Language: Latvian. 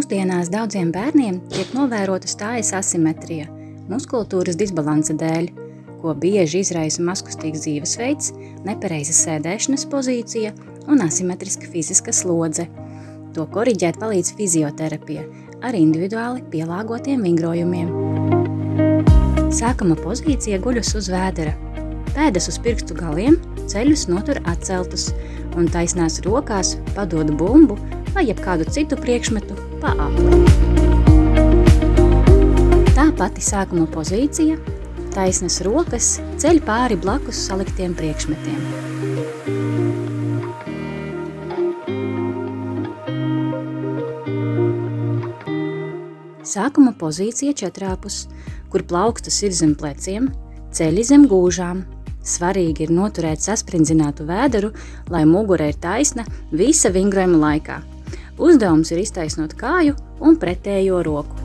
Mūsdienās daudziem bērniem tiek novērota stājas asimetrija, muskultūras disbalansa dēļ, ko bieži izraisa mazkustīgs dzīvesveids, nepareiza sēdēšanas pozīcija un asimetriska fiziska slodze. To koriģēt palīdz fizioterapija ar individuāli pielāgotiem vingrojumiem. Sākuma pozīcija guļus uz vēdera. Pēdas uz pirkstu galiem, ceļus notur atceltus un taisnās rokās padod bumbu vai jebkādu citu priekšmetu pa apli. Tā pati sākuma pozīcija, taisnas rokas ceļ pāri blakus saliktiem priekšmetiem. Sākuma pozīcija četrāpus, kur plaukstas ir zem pleciem, ceļi zem gūžām. Svarīgi ir noturēt sasprindzinātu vēderu, lai mugura ir taisna visa vingrojuma laikā. Uzdevums ir iztaisnot kāju un pretējo roku.